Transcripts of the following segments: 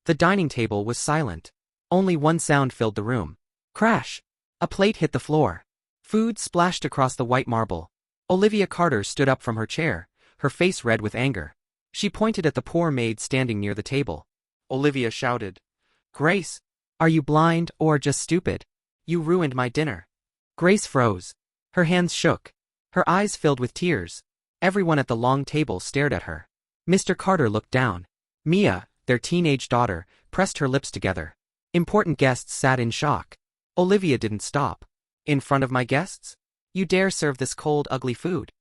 The dining table was silent. Only one sound filled the room. Crash! A plate hit the floor. Food splashed across the white marble. Olivia Carter stood up from her chair, her face red with anger. She pointed at the poor maid standing near the table. Olivia shouted, "Grace! Are you blind or just stupid? You ruined my dinner." Grace froze. Her hands shook. Her eyes filled with tears. Everyone at the long table stared at her. Mr. Carter looked down. Mia, their teenage daughter, pressed her lips together. Important guests sat in shock. Olivia didn't stop. "In front of my guests? You dare serve this cold, ugly food?"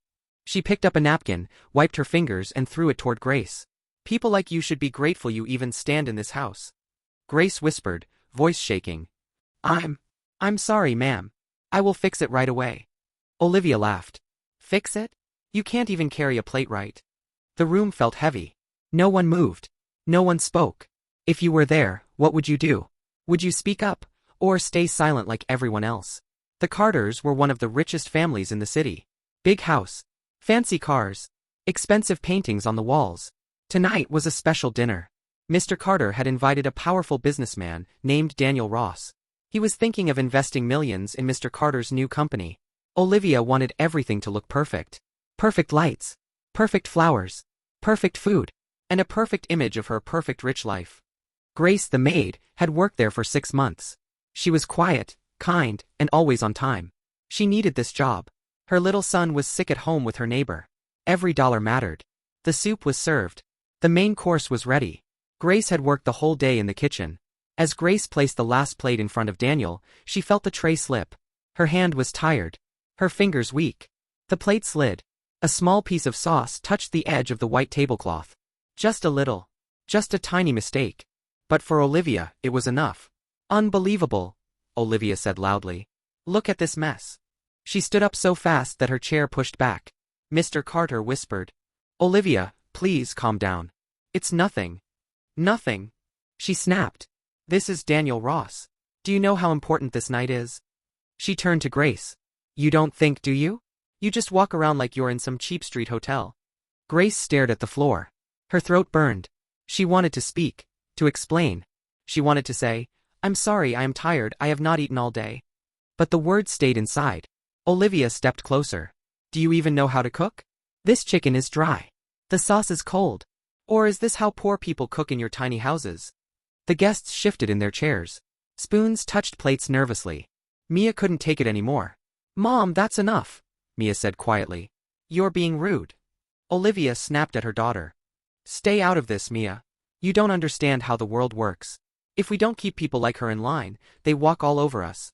She picked up a napkin, wiped her fingers and threw it toward Grace. "People like you should be grateful you even stand in this house." Grace whispered, voice shaking. I'm sorry, ma'am. I will fix it right away." Olivia laughed. "Fix it? You can't even carry a plate right." The room felt heavy. No one moved. No one spoke. If you were there, what would you do? Would you speak up, or stay silent like everyone else? The Carters were one of the richest families in the city. Big house. Fancy cars. Expensive paintings on the walls. Tonight was a special dinner. Mr. Carter had invited a powerful businessman named Daniel Ross. He was thinking of investing millions in Mr. Carter's new company. Olivia wanted everything to look perfect. Perfect lights. Perfect flowers. Perfect food. And a perfect image of her perfect rich life. Grace, the maid, had worked there for 6 months. She was quiet, kind, and always on time. She needed this job. Her little son was sick at home with her neighbor. Every dollar mattered. The soup was served. The main course was ready. Grace had worked the whole day in the kitchen. As Grace placed the last plate in front of Daniel, she felt the tray slip. Her hand was tired. Her fingers weak. The plate slid. A small piece of sauce touched the edge of the white tablecloth. Just a little. Just a tiny mistake. But for Olivia, it was enough. "Unbelievable," Olivia said loudly. "Look at this mess." She stood up so fast that her chair pushed back. Mr. Carter whispered, "Olivia, please calm down. It's nothing." "Nothing." She snapped. "This is Daniel Ross. Do you know how important this night is?" She turned to Grace. "You don't think, do you? You just walk around like you're in some cheap street hotel." Grace stared at the floor. Her throat burned. She wanted to speak, to explain. She wanted to say, "I'm sorry, I am tired, I have not eaten all day." But the words stayed inside. Olivia stepped closer. "Do you even know how to cook? This chicken is dry. The sauce is cold. Or is this how poor people cook in your tiny houses?" The guests shifted in their chairs. Spoons touched plates nervously. Mia couldn't take it anymore. "Mom, that's enough," Mia said quietly. "You're being rude." Olivia snapped at her daughter. "Stay out of this, Mia. You don't understand how the world works. If we don't keep people like her in line, they walk all over us."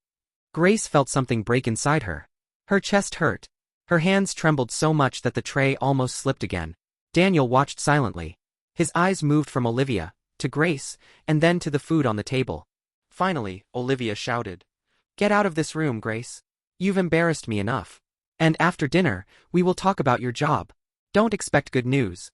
Grace felt something break inside her. Her chest hurt. Her hands trembled so much that the tray almost slipped again. Daniel watched silently. His eyes moved from Olivia to Grace, and then to the food on the table. Finally, Olivia shouted, "Get out of this room, Grace. You've embarrassed me enough. And after dinner, we will talk about your job. Don't expect good news."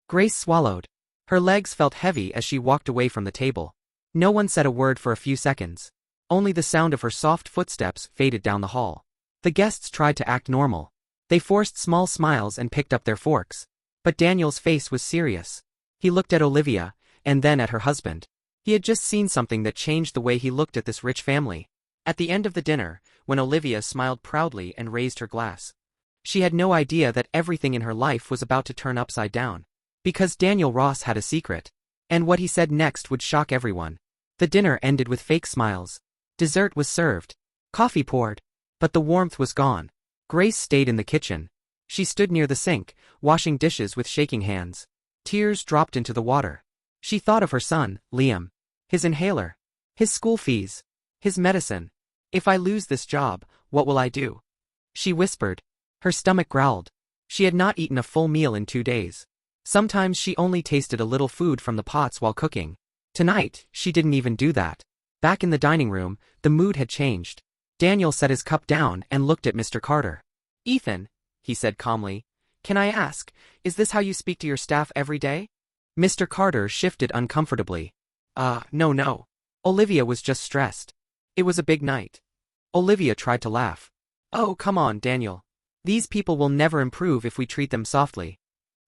Grace swallowed. Her legs felt heavy as she walked away from the table. No one said a word for a few seconds. Only the sound of her soft footsteps faded down the hall. The guests tried to act normal. They forced small smiles and picked up their forks. But Daniel's face was serious. He looked at Olivia, and then at her husband. He had just seen something that changed the way he looked at this rich family. At the end of the dinner, when Olivia smiled proudly and raised her glass, she had no idea that everything in her life was about to turn upside down. Because Daniel Ross had a secret. And what he said next would shock everyone. The dinner ended with fake smiles. Dessert was served. Coffee poured. But the warmth was gone. Grace stayed in the kitchen. She stood near the sink, washing dishes with shaking hands. Tears dropped into the water. She thought of her son, Liam. His inhaler. His school fees. His medicine. "If I lose this job, what will I do?" She whispered. Her stomach growled. She had not eaten a full meal in 2 days. Sometimes she only tasted a little food from the pots while cooking. Tonight, she didn't even do that. Back in the dining room, the mood had changed. Daniel set his cup down and looked at Mr. Carter. "Ethan," he said calmly, "can I ask, is this how you speak to your staff every day?" Mr. Carter shifted uncomfortably. No. Olivia was just stressed. It was a big night. Olivia tried to laugh. "Oh, come on, Daniel. These people will never improve if we treat them softly."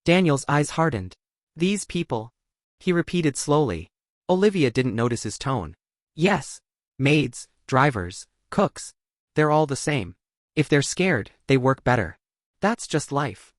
Daniel's eyes hardened. "These people?" he repeated slowly. Olivia didn't notice his tone. Yes. Maids, drivers, cooks. They're all the same. If they're scared, they work better. That's just life.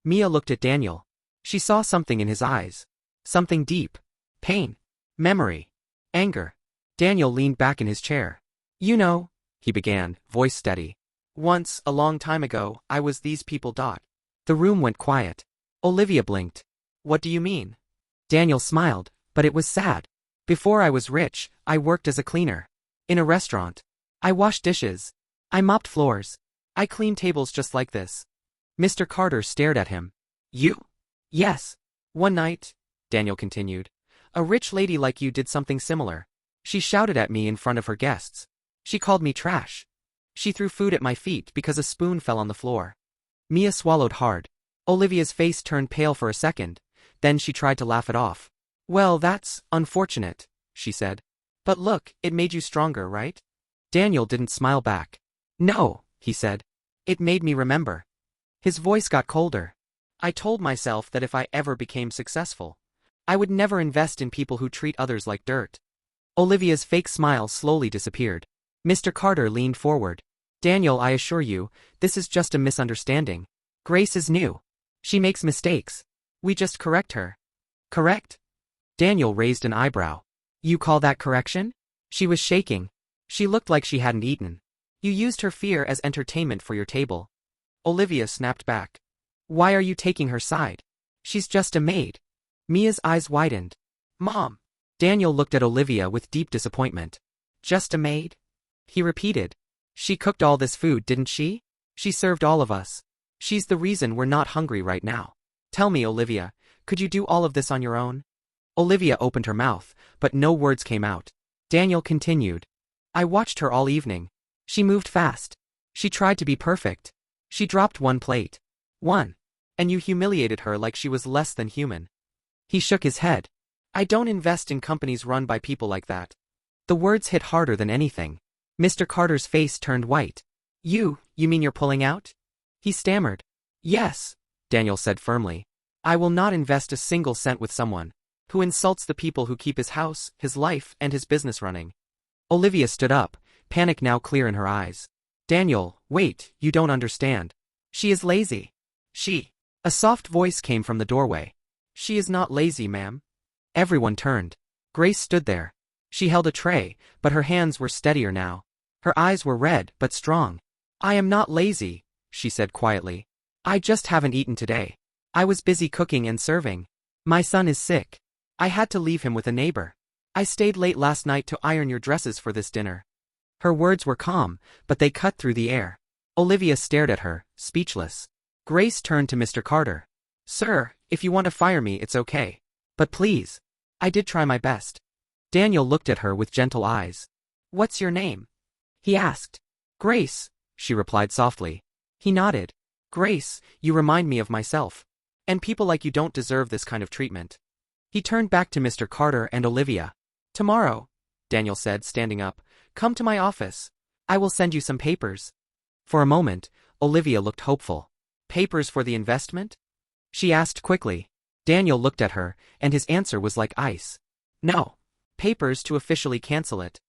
Mia looked at Daniel. She saw something in his eyes. Something deep. Pain. Memory. Anger. Daniel leaned back in his chair. You know, he began, voice steady. Once, a long time ago, I was these people. The room went quiet. Olivia blinked. What do you mean? Daniel smiled, but it was sad. Before I was rich, I worked as a cleaner. In a restaurant. I washed dishes. I mopped floors. I cleaned tables just like this. Mr. Carter stared at him. You? Yes. One night, Daniel continued, a rich lady like you did something similar. She shouted at me in front of her guests. She called me trash. She threw food at my feet because a spoon fell on the floor. Mia swallowed hard. Olivia's face turned pale for a second, then she tried to laugh it off. Well, that's unfortunate, she said. But look, it made you stronger, right? Daniel didn't smile back. No, he said. It made me remember. His voice got colder. I told myself that if I ever became successful, I would never invest in people who treat others like dirt. Olivia's fake smile slowly disappeared. Mr. Carter leaned forward. Daniel, I assure you, this is just a misunderstanding. Grace is new. She makes mistakes. We just correct her. Correct? Daniel raised an eyebrow. You call that correction? She was shaking. She looked like she hadn't eaten. You used her fear as entertainment for your table. Olivia snapped back. Why are you taking her side? She's just a maid. Mia's eyes widened. Mom. Daniel looked at Olivia with deep disappointment. Just a maid? He repeated. She cooked all this food, didn't she? She served all of us. She's the reason we're not hungry right now. Tell me, Olivia, could you do all of this on your own? Olivia opened her mouth, but no words came out. Daniel continued. I watched her all evening. She moved fast. She tried to be perfect. She dropped one plate. One. And you humiliated her like she was less than human. He shook his head. I don't invest in companies run by people like that. The words hit harder than anything. Mr. Carter's face turned white. You mean you're pulling out? He stammered. Yes, Daniel said firmly. I will not invest a single cent with someone who insults the people who keep his house, his life, and his business running. Olivia stood up, panic now clear in her eyes. Daniel, wait, you don't understand. She is lazy. A soft voice came from the doorway. She is not lazy, ma'am. Everyone turned. Grace stood there. She held a tray, but her hands were steadier now. Her eyes were red, but strong. I am not lazy, she said quietly. I just haven't eaten today. I was busy cooking and serving. My son is sick. I had to leave him with a neighbor. I stayed late last night to iron your dresses for this dinner. Her words were calm, but they cut through the air. Olivia stared at her, speechless. Grace turned to Mr. Carter. Sir, if you want to fire me, it's okay. But please. I did try my best. Daniel looked at her with gentle eyes. What's your name? He asked. Grace, she replied softly. He nodded. Grace, you remind me of myself. And people like you don't deserve this kind of treatment. He turned back to Mr. Carter and Olivia. Tomorrow, Daniel said, standing up, come to my office. I will send you some papers. For a moment, Olivia looked hopeful. Papers for the investment? She asked quickly. Daniel looked at her, and his answer was like ice. No. Papers to officially cancel it.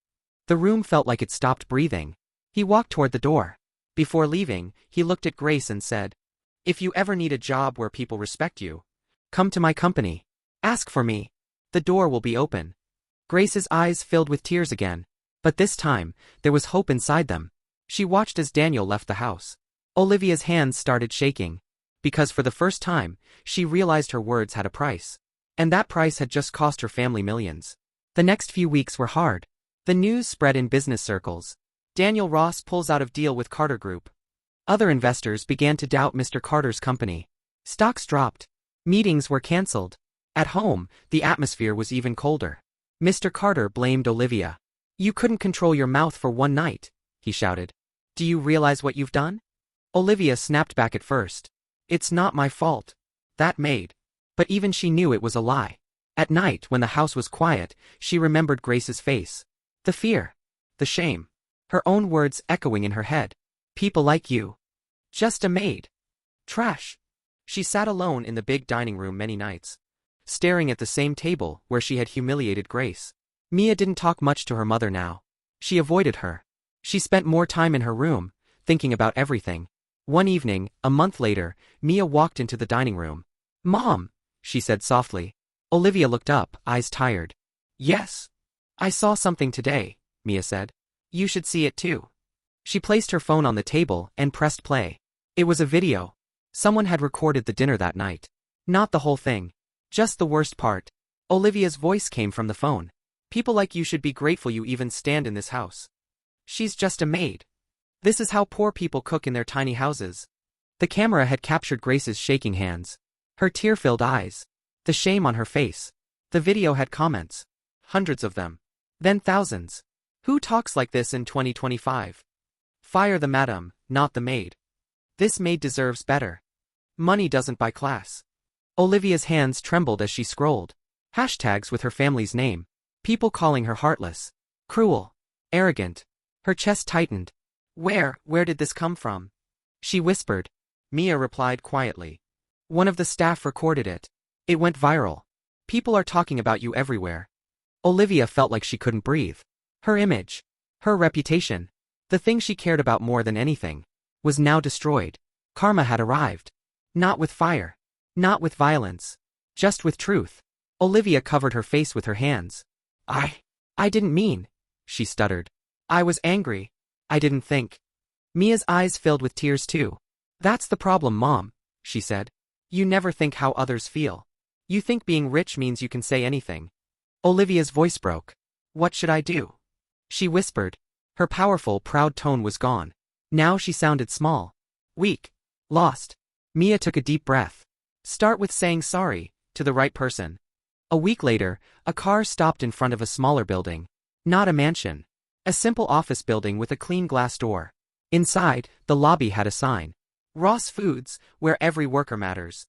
The room felt like it stopped breathing. He walked toward the door. Before leaving, he looked at Grace and said, if you ever need a job where people respect you, come to my company. Ask for me. The door will be open. Grace's eyes filled with tears again. But this time, there was hope inside them. She watched as Daniel left the house. Olivia's hands started shaking. Because for the first time, she realized her words had a price. And that price had just cost her family millions. The next few weeks were hard. The news spread in business circles. Daniel Ross pulls out of deal with Carter Group. Other investors began to doubt Mr. Carter's company. Stocks dropped. Meetings were cancelled. At home, the atmosphere was even colder. Mr. Carter blamed Olivia. You couldn't control your mouth for one night, he shouted. Do you realize what you've done? Olivia snapped back at first. It's not my fault. That Maid. But even she knew it was a lie. At night, when the house was quiet, she remembered Grace's face. The fear. The shame. Her own words echoing in her head. People like you. Just a maid. Trash. She sat alone in the big dining room many nights. staring at the same table where she had humiliated Grace. Mia didn't talk much to her mother now. She avoided her. She spent more time in her room, thinking about everything. One evening, a month later, Mia walked into the dining room. "Mom," she said softly. Olivia looked up, eyes tired. "Yes. I saw something today," Mia said. "You should see it too." She placed her phone on the table and pressed play. It was a video. Someone had recorded the dinner that night. Not the whole thing. Just the worst part. Olivia's voice came from the phone. "People like you should be grateful you even stand in this house. She's just a maid. This is how poor people cook in their tiny houses." The camera had captured Grace's shaking hands. Her tear-filled eyes. The shame on her face. The video had comments. Hundreds of them. Then thousands. "Who talks like this in 2025? Fire the madam, not the maid. This maid deserves better. Money doesn't buy class." Olivia's hands trembled as she scrolled. Hashtags with her family's name. People calling her heartless. Cruel. Arrogant. Her chest tightened. Where did this come from?" she whispered. Mia replied quietly. "One of the staff recorded it. It went viral. People are talking about you everywhere." Olivia felt like she couldn't breathe. Her image. Her reputation. The thing she cared about more than anything. Was now destroyed. Karma had arrived. Not with fire. Not with violence. Just with truth. Olivia covered her face with her hands. I didn't mean," she stuttered. "I was angry. I didn't think." Mia's eyes filled with tears too. "That's the problem, Mom," she said. "You never think how others feel. You think being rich means you can say anything." Olivia's voice broke. "What should I do?" she whispered. Her powerful, proud tone was gone. Now she sounded small. Weak. Lost. Mia took a deep breath. "Start with saying sorry, to the right person." A week later, a car stopped in front of a smaller building. Not a mansion. A simple office building with a clean glass door. Inside, the lobby had a sign. "Ross Foods, where every worker matters."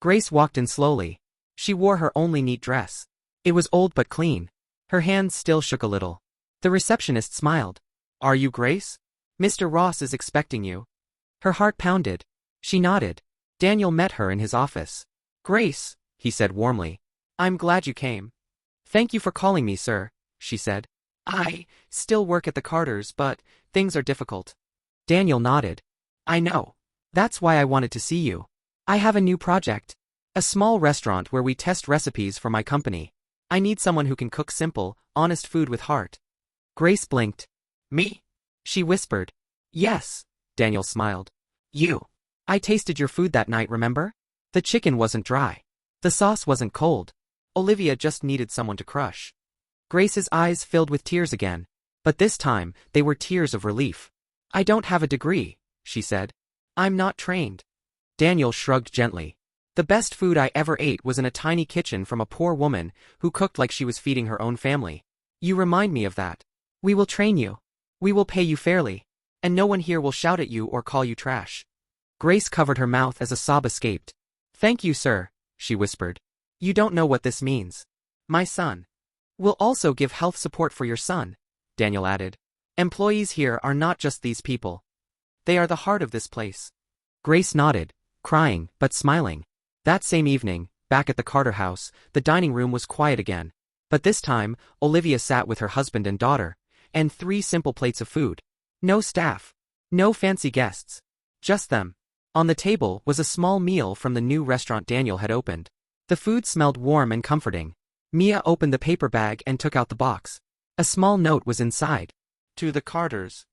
Grace walked in slowly. She wore her only neat dress. It was old but clean. Her hands still shook a little. The receptionist smiled. "Are you Grace? Mr. Ross is expecting you." Her heart pounded. She nodded. Daniel met her in his office. "Grace," he said warmly. "I'm glad you came." "Thank you for calling me, sir," she said. "I still work at the Carters, but things are difficult." Daniel nodded. "I know. That's why I wanted to see you. I have a new project. A small restaurant where we test recipes for my company. I need someone who can cook simple, honest food with heart." Grace blinked. "Me?" she whispered. "Yes," Daniel smiled. "You. I tasted your food that night, remember? The chicken wasn't dry. The sauce wasn't cold. Olivia just needed someone to crush." Grace's eyes filled with tears again. But this time, they were tears of relief. "I don't have a degree," she said. "I'm not trained." Daniel shrugged gently. "The best food I ever ate was in a tiny kitchen from a poor woman who cooked like she was feeding her own family. You remind me of that. We will train you. We will pay you fairly. And no one here will shout at you or call you trash." Grace covered her mouth as a sob escaped. "Thank you, sir," she whispered. "You don't know what this means. My son. We'll also give health support for your son," Daniel added. "Employees here are not just these people. They are the heart of this place." Grace nodded, crying, but smiling. That same evening, back at the Carter house, the dining room was quiet again. But this time, Olivia sat with her husband and daughter, and 3 simple plates of food. No staff. No fancy guests. Just them. On the table was a small meal from the new restaurant Daniel had opened. The food smelled warm and comforting. Mia opened the paper bag and took out the box. A small note was inside. "To the Carters.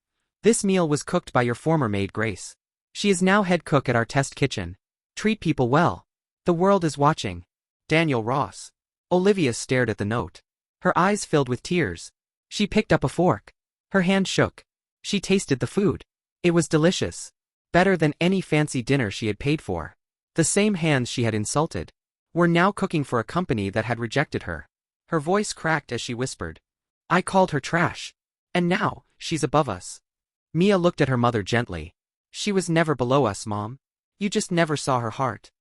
This meal was cooked by your former maid Grace. She is now head cook at our test kitchen. Treat people well. The world is watching. Daniel Ross." Olivia stared at the note. Her eyes filled with tears. She picked up a fork. Her hand shook. She tasted the food. It was delicious. Better than any fancy dinner she had paid for. The same hands she had insulted were now cooking for a company that had rejected her. Her voice cracked as she whispered. "I called her trash. And now, she's above us." Mia looked at her mother gently. "She was never below us, Mom. You just never saw her heart."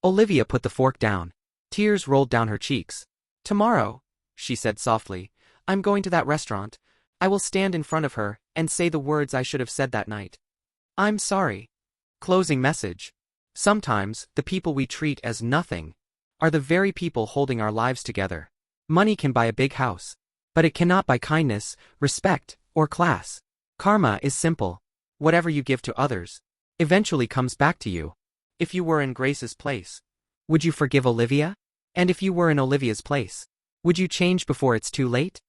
Olivia put the fork down. Tears rolled down her cheeks. "Tomorrow," she said softly, "I'm going to that restaurant. I will stand in front of her and say the words I should have said that night. I'm sorry." Closing message. Sometimes, the people we treat as nothing are the very people holding our lives together. Money can buy a big house, but it cannot buy kindness, respect, or class. Karma is simple. Whatever you give to others eventually comes back to you. If you were in Grace's place, would you forgive Olivia? And if you were in Olivia's place, would you change before it's too late?